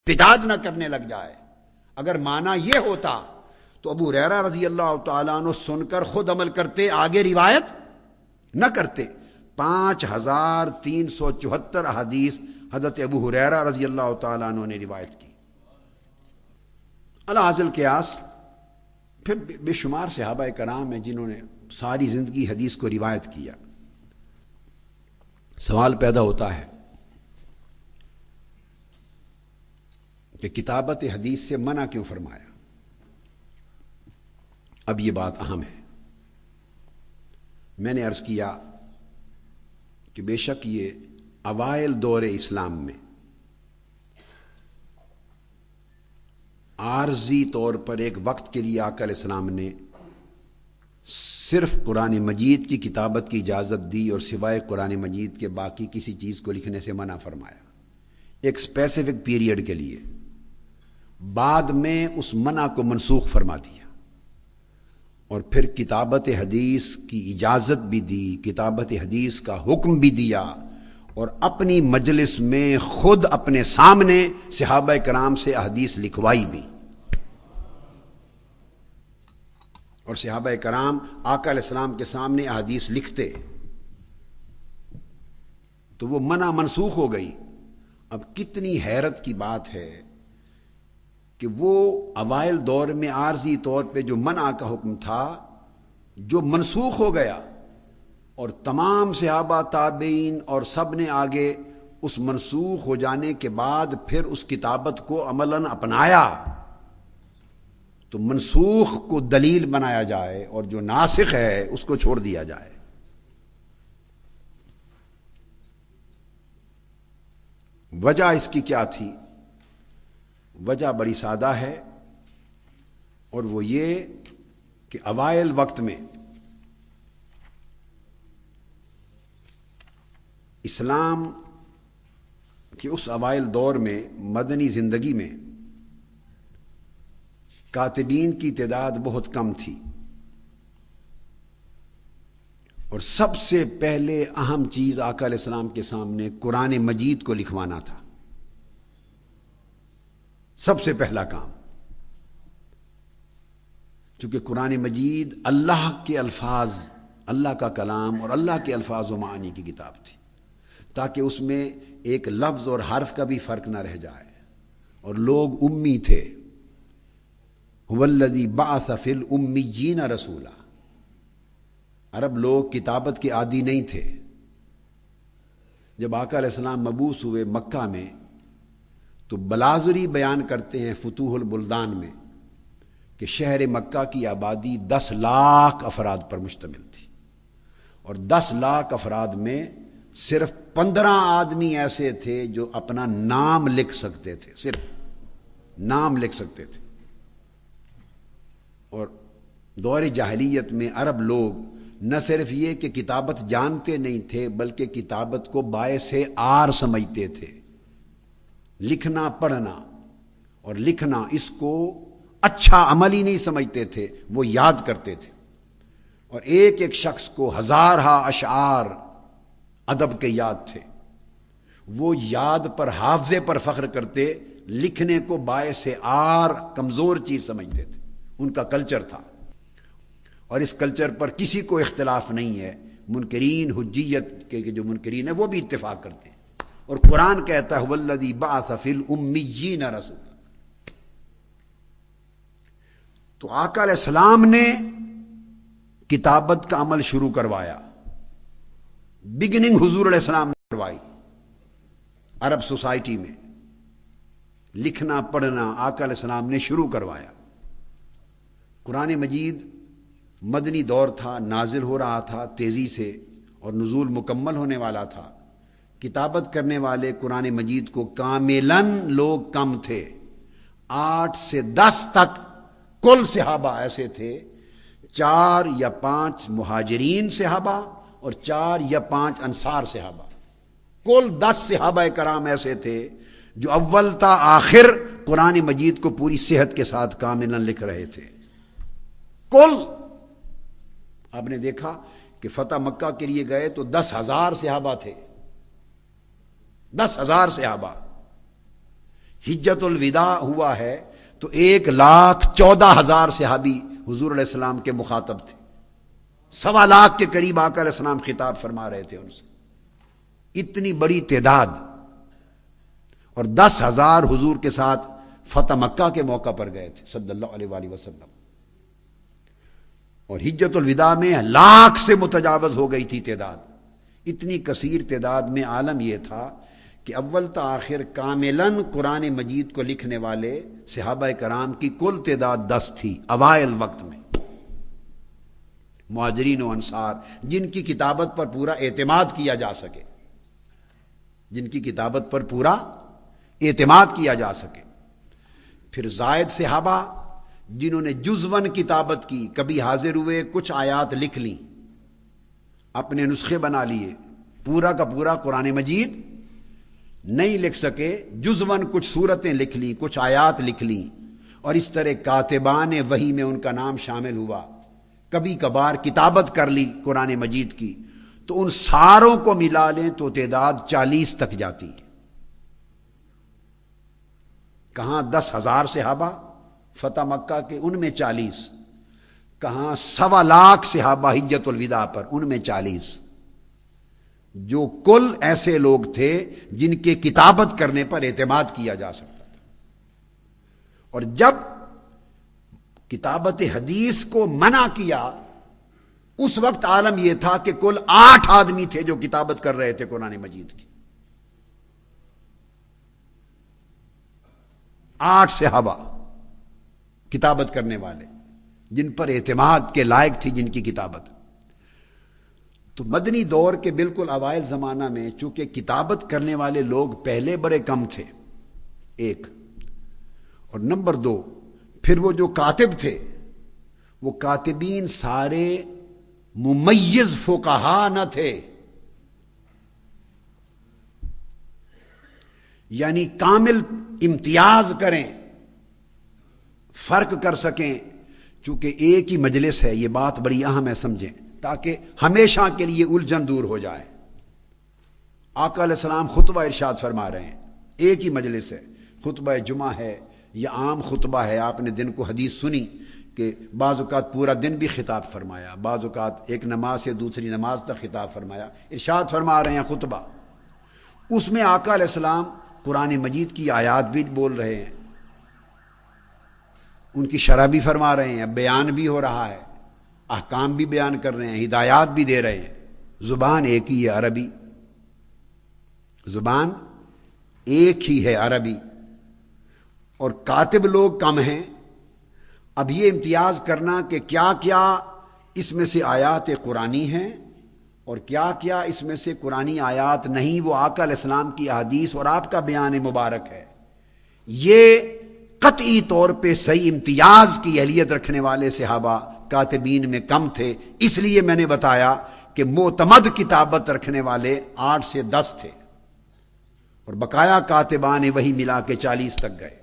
احتجاج نہ کرنے لگ جائے۔ اگر معنی یہ ہوتا تو ابو ہریرہ رضی اللہ تعالیٰ عنہ سن کر خود عمل کرتے، آگے روایت نہ کرتے۔ 5374 احادیث حضرت ابو ہریرہ رضی اللہ تعالیٰ عنہ نے روایت کی۔ الحاصل قیاس، پھر بے شمار صحابہ کرام ہیں جنہوں نے ساری زندگی حدیث کو روایت کیا۔ سوال پیدا ہوتا ہے کہ کتابت حدیث سے منع کیوں فرمایا؟ اب یہ بات اہم ہے۔ میں نے عرض کیا کہ بے شک یہ اوائل دور اسلام میں عارضی طور پر ایک وقت کے لیے آقا علیہ السلام نے صرف قرآن مجید کی کتابت کی اجازت دی اور سوائے قرآن مجید کے باقی کسی چیز کو لکھنے سے منع فرمایا، ایک اسپیسیفک پیریڈ کے لیے۔ بعد میں اس منع کو منسوخ فرما دیا اور پھر کتابت حدیث کی اجازت بھی دی، کتابت حدیث کا حکم بھی دیا، اور اپنی مجلس میں خود اپنے سامنے صحابہ کرام سے احادیث لکھوائی بھی۔ اور صحابہ کرام آقا علیہ السلام کے سامنے احادیث لکھتے، تو وہ منع منسوخ ہو گئی۔ اب کتنی حیرت کی بات ہے کہ وہ اوائل دور میں عارضی طور پہ جو منع کا حکم تھا جو منسوخ ہو گیا، اور تمام صحابہ تابعین اور سب نے آگے اس منسوخ ہو جانے کے بعد پھر اس کتابت کو عملاً اپنایا، تو منسوخ کو دلیل بنایا جائے اور جو ناسخ ہے اس کو چھوڑ دیا جائے۔ وجہ اس کی کیا تھی؟ وجہ بڑی سادہ ہے، اور وہ یہ کہ اوائل وقت میں اسلام کے اس اوائل دور میں مدنی زندگی میں کاتبین کی تعداد بہت کم تھی، اور سب سے پہلے اہم چیز آقا علیہ السلام کے سامنے قرآن مجید کو لکھوانا تھا، سب سے پہلا کام۔ چونکہ قرآن مجید اللہ کے الفاظ، اللہ کا کلام اور اللہ کے الفاظ و معانی کی کتاب تھی، تاکہ اس میں ایک لفظ اور حرف کا بھی فرق نہ رہ جائے، اور لوگ امی تھے۔ هو الذی بعث فی الامیین رسولا، عرب لوگ کتابت کے عادی نہیں تھے۔ جب آقا علیہ السلام مبعوث ہوئے مکہ میں، تو بلازری بیان کرتے ہیں فتوح البلدان میں کہ شہر مکہ کی آبادی 10 لاکھ افراد پر مشتمل تھی، اور 10 لاکھ افراد میں صرف 15 آدمی ایسے تھے جو اپنا نام لکھ سکتے تھے، صرف نام لکھ سکتے تھے۔ اور دور جاہلیت میں عرب لوگ نہ صرف یہ کہ کتابت جانتے نہیں تھے، بلکہ کتابت کو باعث عار سمجھتے تھے۔ لکھنا پڑھنا اور لکھنا اس کو اچھا عمل ہی نہیں سمجھتے تھے، وہ یاد کرتے تھے، اور ایک ایک شخص کو ہزارہا اشعار ادب کے یاد تھے۔ وہ یاد پر، حافظے پر فخر کرتے، لکھنے کو باعث عار کمزور چیز سمجھتے تھے۔ ان کا کلچر تھا، اور اس کلچر پر کسی کو اختلاف نہیں ہے۔ منکرین حجیت کے جو منکرین ہیں وہ بھی اتفاق کرتے ہیں، اور قرآن کہتا ہے والذی بعث فی الامیین رسولا۔ تو آقا علیہ السلام نے کتابت کا عمل شروع کروایا، بگننگ حضور علیہ السلام نے کروائی۔ عرب سوسائٹی میں لکھنا پڑھنا آقا علیہ السلام نے شروع کروایا۔ قرآن مجید مدنی دور تھا، نازل ہو رہا تھا تیزی سے، اور نزول مکمل ہونے والا تھا۔ کتابت کرنے والے قرآن مجید کو کاملاً لوگ کم تھے، 8 سے 10 تک کل صحابہ ایسے تھے، 4 یا 5 مہاجرین صحابہ اور 4 یا 5 انصار صحابہ، کل 10 صحابہ کرام ایسے تھے جو اول تا آخر قرآن مجید کو پوری صحت کے ساتھ کاملاً لکھ رہے تھے۔ کل آپ نے دیکھا کہ فتح مکہ کے لیے گئے تو 10,000 صحابہ تھے، 10,000 صحابہ، حجت الوداع ہوا ہے تو 1,14,000 صحابی حضور علیہ السلام کے مخاطب تھے، 1.25 کے قریب آقا علیہ السلام خطاب فرما رہے تھے ان سے، اتنی بڑی تعداد، اور 10,000 حضور کے ساتھ فتح مکہ کے موقع پر گئے تھے صلی اللہ علیہ وآلہ وسلم، اور حجت الوداع میں 1,00,000 سے متجاوز ہو گئی تھی تعداد۔ اتنی کثیر تعداد میں عالم یہ تھا کہ اول تا آخر کاملاً قرآن مجید کو لکھنے والے صحابہ کرام کی کل تعداد 10 تھی اوائل وقت میں، مہاجرین و انصار، جن کی کتابت پر پورا اعتماد کیا جا سکے، جن کی کتابت پر پورا اعتماد کیا جا سکے۔ پھر زائد صحابہ جنہوں نے جزون کتابت کی، کبھی حاضر ہوئے، کچھ آیات لکھ لیں، اپنے نسخے بنا لیے، پورا کا پورا قرآن مجید نہیں لکھ سکے، جزون کچھ سورتیں لکھ لیں، کچھ آیات لکھ لیں، اور اس طرح کاتبان وحی میں ان کا نام شامل ہوا، کبھی کبھار کتابت کر لی قرآن مجید کی، تو ان ساروں کو ملا لیں تو تعداد 40 تک جاتی ہے۔ کہاں 10,000 صحابہ فتح مکہ کے، ان میں 40، کہاں 1.25 صحابہ حجت الوداع پر، ان میں 40، جو کل ایسے لوگ تھے جن کے کتابت کرنے پر اعتماد کیا جا سکتا تھا۔ اور جب کتابت حدیث کو منع کیا، اس وقت عالم یہ تھا کہ کل 8 آدمی تھے جو کتابت کر رہے تھے قرآن مجید کی، 8 صحابہ کتابت کرنے والے جن پر اعتماد کے لائق تھی جن کی کتابت۔ تو مدنی دور کے بالکل اوائل زمانہ میں چونکہ کتابت کرنے والے لوگ پہلے بڑے کم تھے، ایک، اور نمبر 2 پھر وہ جو کاتب تھے وہ کاتبین سارے ممیز فقہا نہ تھے، یعنی کامل امتیاز کریں، فرق کر سکیں، چونکہ ایک ہی مجلس ہے، یہ بات بڑی اہم ہے سمجھیں، تاکہ ہمیشہ کے لیے الجھن دور ہو جائے۔ آقا علیہ السلام خطبہ ارشاد فرما رہے ہیں، ایک ہی مجلس ہے، خطبہ جمعہ ہے یا عام خطبہ ہے، آپ نے دن کو حدیث سنی کہ بعض اوقات پورا دن بھی خطاب فرمایا، بعض اوقات ایک نماز سے دوسری نماز تک خطاب فرمایا، ارشاد فرما رہے ہیں خطبہ، اس میں آقا علیہ السلام قرآن مجید کی آیات بھی بول رہے ہیں، ان کی شرح بھی فرما رہے ہیں، بیان بھی ہو رہا ہے، احکام بھی بیان کر رہے ہیں، ہدایات بھی دے رہے ہیں، زبان ایک ہی ہے عربی، زبان ایک ہی ہے عربی، اور کاتب لوگ کم ہیں۔ اب یہ امتیاز کرنا کہ کیا کیا اس میں سے آیات قرآنی ہیں اور کیا کیا اس میں سے قرآنی آیات نہیں، وہ آقا علیہ السلام کی احادیث اور آپ کا بیان مبارک ہے، یہ قطعی طور پہ صحیح امتیاز کی اہلیت رکھنے والے صحابہ کاتبین میں کم تھے، اس لیے میں نے بتایا کہ معتمد کتابت رکھنے والے 8 سے 10 تھے، اور بقایا کاتبان وہی ملا کے 40 تک گئے۔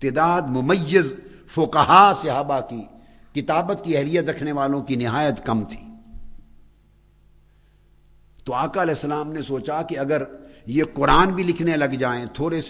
تعداد ممیز فقہا صحابہ کی کتابت کی اہلیت رکھنے والوں کی نہایت کم تھی۔ تو آقا علیہ السلام نے سوچا کہ اگر یہ قرآن بھی لکھنے لگ جائیں، تھوڑے سے